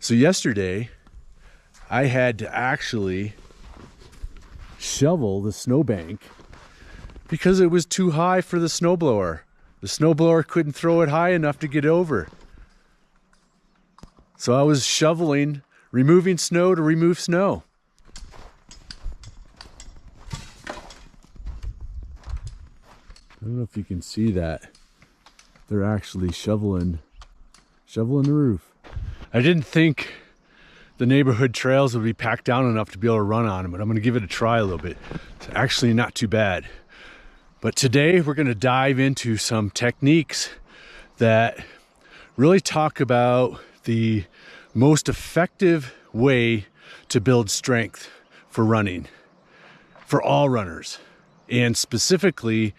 So yesterday, I had to actually shovel the snowbank because it was too high for the snowblower. The snowblower couldn't throw it high enough to get over. So I was shoveling, removing snow to remove snow. I don't know if you can see that. They're actually shoveling the roof. I didn't think the neighborhood trails would be packed down enough to be able to run on them, but I'm going to give it a try a little bit. It's actually not too bad. But today we're going to dive into some techniques that really talk about the most effective way to build strength for running, for all runners, and specifically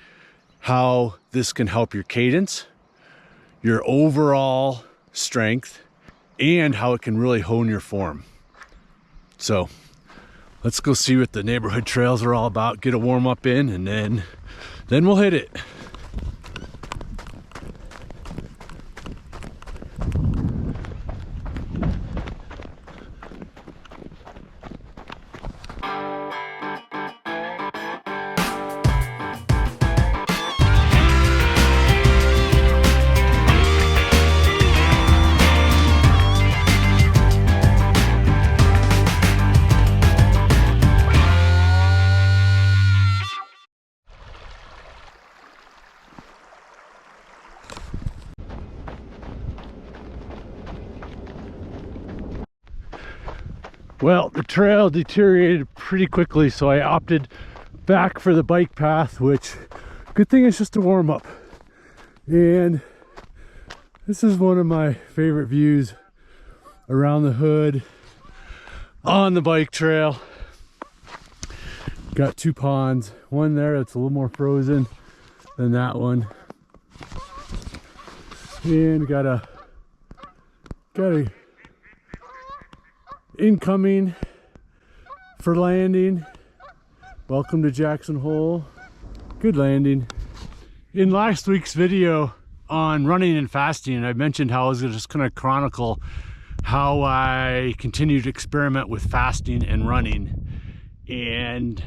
how this can help your cadence, your overall strength, and how it can really hone your form. So let's go see what the neighborhood trails are all about, get a warm up in, and then we'll hit it. Well, the trail deteriorated pretty quickly, so I opted back for the bike path, which, good thing it's just a warm up. And this is one of my favorite views around the hood on the bike trail. Got two ponds, one there that's a little more frozen than that one. And got a incoming for landing. Welcome to Jackson Hole. Good landing. In last week's video on running and fasting, I mentioned how I was just going to chronicle how I continue to experiment with fasting and running. And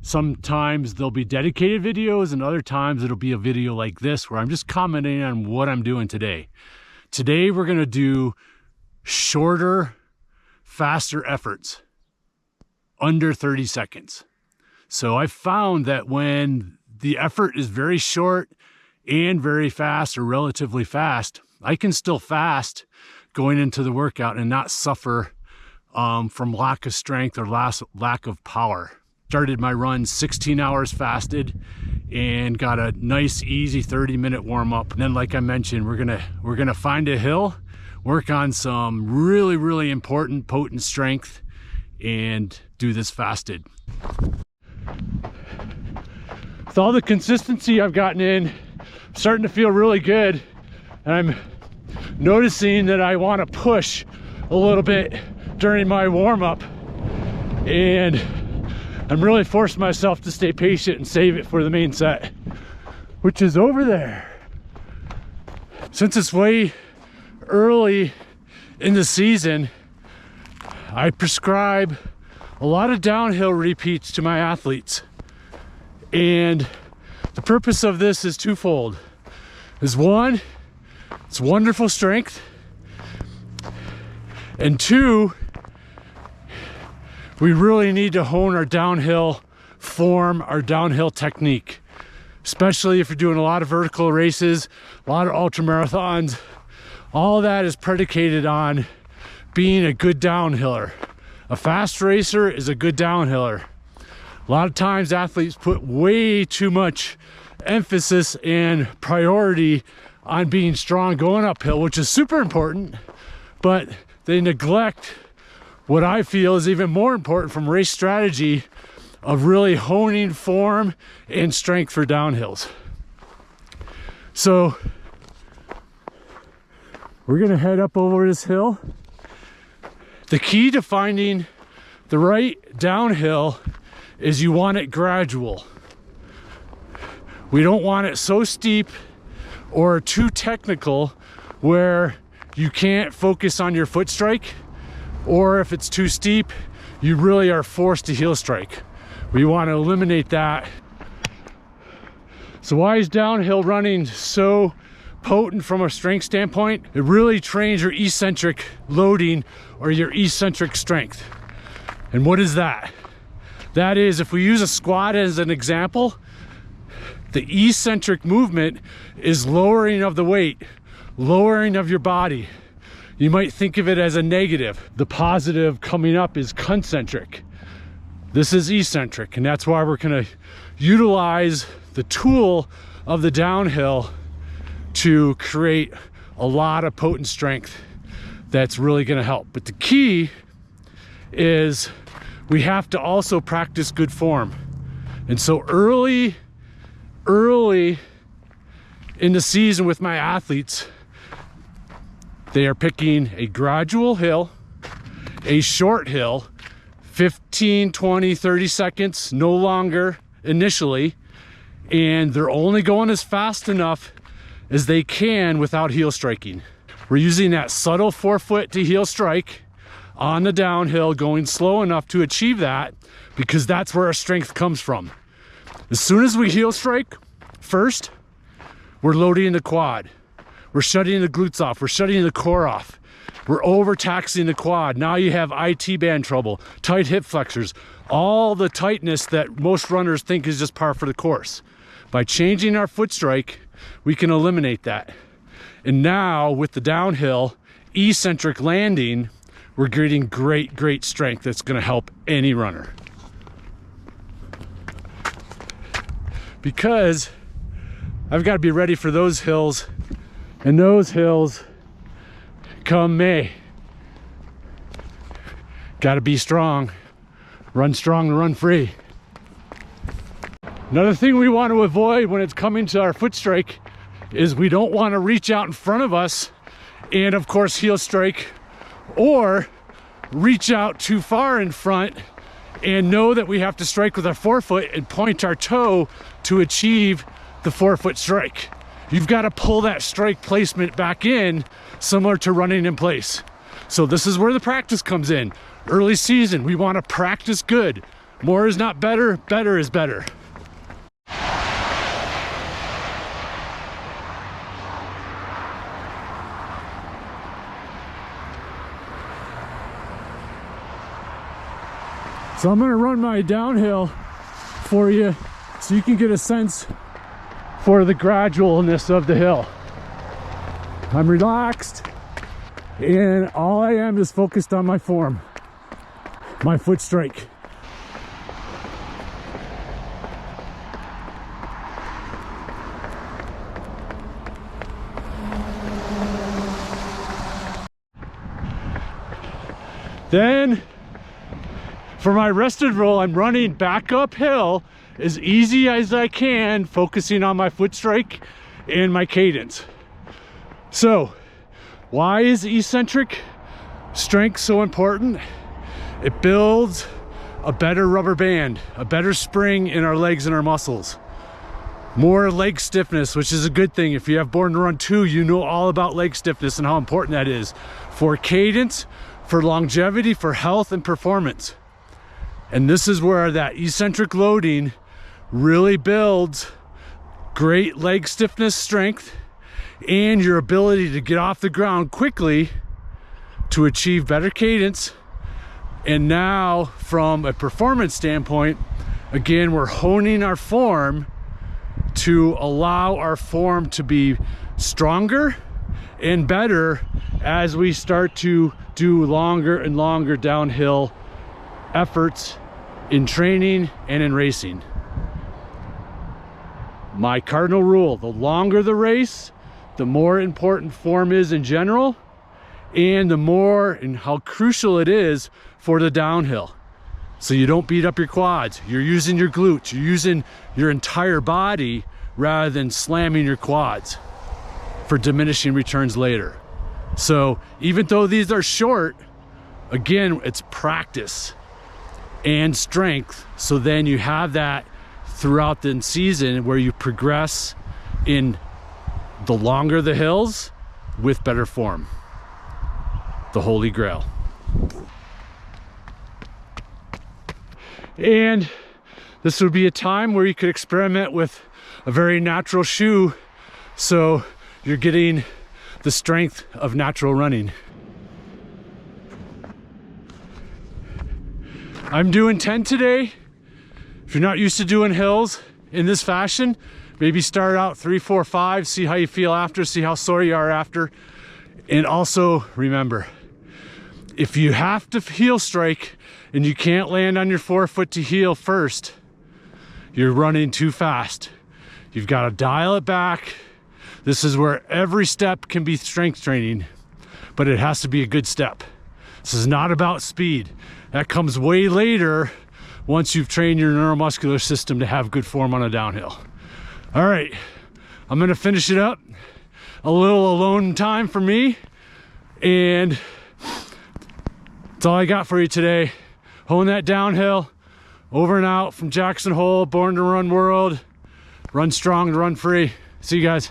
sometimes there'll be dedicated videos, and other times it'll be a video like this where I'm just commenting on what I'm doing today. Today we're going to do shorter, faster efforts, under 30 seconds. So I found that when the effort is very short and very fast, or relatively fast, I can still fast going into the workout and not suffer from lack of strength or lack of power. Started my run 16 hours fasted and got a nice easy 30-minute warm up. And then, like I mentioned, we're gonna find a hill, work on some really important potent strength, and do this fasted. With all the consistency I've gotten in, I'm starting to feel really good, and I'm noticing that I want to push a little bit during my warm-up, and I'm really forcing myself to stay patient and save it for the main set, which is over there. Since it's way early in the season, I prescribe a lot of downhill repeats to my athletes, and the purpose of this is twofold. Is one, it's wonderful strength, and two, we really need to hone our downhill form, our downhill technique, especially if you're doing a lot of vertical races, a lot of ultra marathons. All that is predicated on being a good downhiller. A fast racer is a good downhiller. A lot of times athletes put way too much emphasis and priority on being strong going uphill, which is super important, but they neglect what I feel is even more important from race strategy of really honing form and strength for downhills. So we're gonna head up over this hill. The key to finding the right downhill is you want it gradual. We don't want it so steep or too technical where you can't focus on your foot strike or if it's too steep, you really are forced to heel strike. We want to eliminate that. So why is downhill running so potent from a strength standpoint? It really trains your eccentric loading or your eccentric strength. And what is that? That is, if we use a squat as an example, the eccentric movement is lowering of the weight, lowering of your body. You might think of it as a negative. The positive coming up is concentric. This is eccentric, and that's why we're gonna utilize the tool of the downhill to create a lot of potent strength that's really gonna help. But the key is we have to also practice good form. And so early in the season with my athletes, they are picking a gradual hill, a short hill, 15, 20, 30 seconds, no longer initially, and they're only going as fast enough as they can without heel striking. We're using that subtle forefoot to heel strike on the downhill, going slow enough to achieve that, because that's where our strength comes from. As soon as we heel strike first, we're loading the quad. We're shutting the glutes off. We're shutting the core off. We're overtaxing the quad. Now you have IT band trouble, tight hip flexors, all the tightness that most runners think is just par for the course. By changing our foot strike, we can eliminate that. And now with the downhill eccentric landing, we're getting great strength that's gonna help any runner. Because I've got to be ready for those hills, and those hills come May. Got to be strong to run free. Another thing we want to avoid when it's coming to our foot strike is we don't want to reach out in front of us and of course heel strike, or reach out too far in front and know that we have to strike with our forefoot and point our toe to achieve the forefoot strike. You've got to pull that strike placement back in, similar to running in place. So this is where the practice comes in. Early season, we want to practice good. More is not better, better is better. So I'm gonna run my downhill for you so you can get a sense for the gradualness of the hill. I'm relaxed, and all I am is focused on my form, my foot strike. Then for my rested roll, I'm running back uphill as easy as I can, focusing on my foot strike and my cadence. So why is eccentric strength so important? It builds a better rubber band, a better spring in our legs and our muscles. More leg stiffness, which is a good thing. If you have Born to Run 2, you know all about leg stiffness and how important that is for cadence, for longevity, for health and performance. And this is where that eccentric loading really builds great leg stiffness strength and your ability to get off the ground quickly to achieve better cadence. And now from a performance standpoint, again, we're honing our form to allow our form to be stronger and better as we start to do longer and longer downhill efforts in training and in racing. My cardinal rule: the longer the race, the more important form is in general, and the more and how crucial it is for the downhill. So you don't beat up your quads. You're using your glutes. You're using your entire body rather than slamming your quads for diminishing returns later. So even though these are short, again, it's practice and strength. So then you have that throughout the season where you progress in the longer the hills with better form. The Holy Grail. And this would be a time where you could experiment with a very natural shoe, so you're getting the strength of natural running. I'm doing 10 today. If you're not used to doing hills in this fashion, maybe start out 3, 4, 5, see how you feel after, see how sore you are after. And also remember, if you have to heel strike and you can't land on your forefoot to heel first, you're running too fast. You've got to dial it back. This is where every step can be strength training, but it has to be a good step. This is not about speed. That comes way later once you've trained your neuromuscular system to have good form on a downhill. All right, I'm gonna finish it up. A little alone time for me, and that's all I got for you today. Hone that downhill. Over and out from Jackson Hole, Born to Run World. Run strong, run free. See you guys.